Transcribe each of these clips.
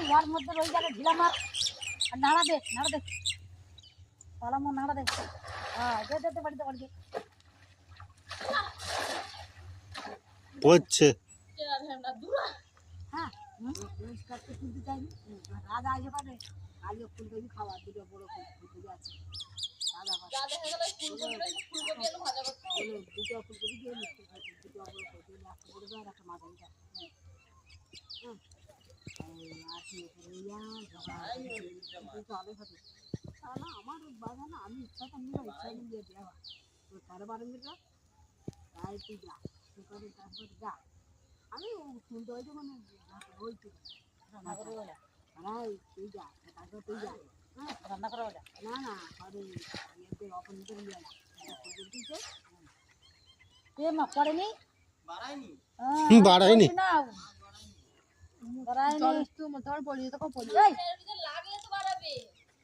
यार मध्य रही जाए ढीला मार नाड़ा दे पालामो नाड़ा दे हाँ दे दे बढ़ दे পড়ছে हाँ करते तुलते चाहिए राजा आइए पारे आज फूल को भी खावा दुটো बड़ो फूल को जाते राजा राजा है गला फूल को एलो भाजा करते बोले दुটো फूल को भी দিয়ে दुটো बड़ो फूल को लास्ट बड़ो बड़ा रखा मार दिया आती रिया तो आले खाते साला हमारे बाजा ना আমি ইচ্ছা তো নিয়ে ইচ্ছা নিয়ে দেওয়া তো কারবারে মিলা তাই তুই যা তুই করে তারপর যা আমি শুনতে হইতো মানে হইতো রান্না করে বলে আরে তুই যা তারপর তুই যা হ্যাঁ রান্না করে বলে না না আরে এতে ওপেন করে নিয়ে না দিতে কে মা করেনি বাড়ায়নি না বাড়ায়নি তুই মতন পড়ি তো পড়ি এই লাগলে তো বাড়াবে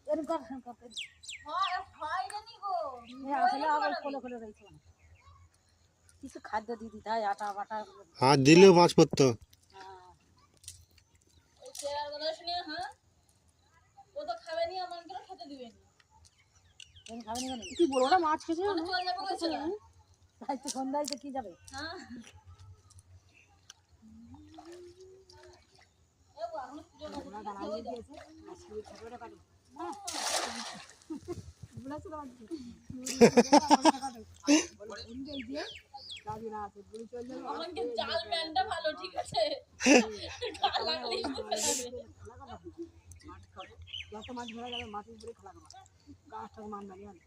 এরকম করতে হয় জানি গো আসলে আবার খোলে রইছে কিছু খাদ্য দিয়ে দিতে হয় আটা বাটা হাত দিলেও মাছ পড়তো ওই চেয়ার গুলো শুনে হ্যাঁ ও তো খাবে নি আমাকে খেতে দিবে না কেন খাবে নি কেন কি বড় বড় মাছ খেতে চলে যাবে কইছে তাই তো সন্ধ্যায় তো কি যাবে হ্যাঁ এ বাবা পুরো গানা দিয়ে দিয়েছে আজকে ছোটটা কাটি হ্যাঁ বুলা চলো বলে ইন্ডিয়া দিয়ে কাজে না আছে বুড়ি চলে যাবে আমাকে জাল ম্যানটা ভালো ঠিক আছে কাল লাগলে মাছ খাবে যত মাছ ধরা যাবে মাছের উপরে খেলা করবে গাছটা মান মারি আন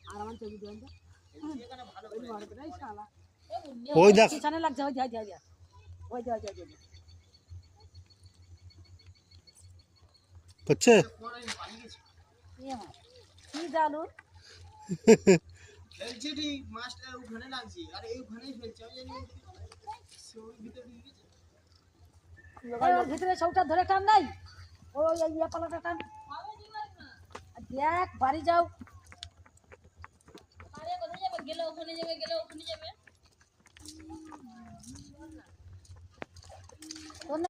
আর আমার ছবি দেন তো এখানে ভালো করে মার করে শালা ওই দেখ পিছনে লাগছে ওই যা ওই যা পড়ছে কি জানো ফেলছে ঠিক মাছটা ওখানে লাগছে আর এইখানেই ফেলছে আমি জানি ওই ভিতরে ঢুকে গেছে ওই ভিতরে সবটা ধরে টান নাই ওই ইয়া পালাটা টান দেখ বাড়ি যাও আরে কোথায় যাবে গেলে ওখানে যাবে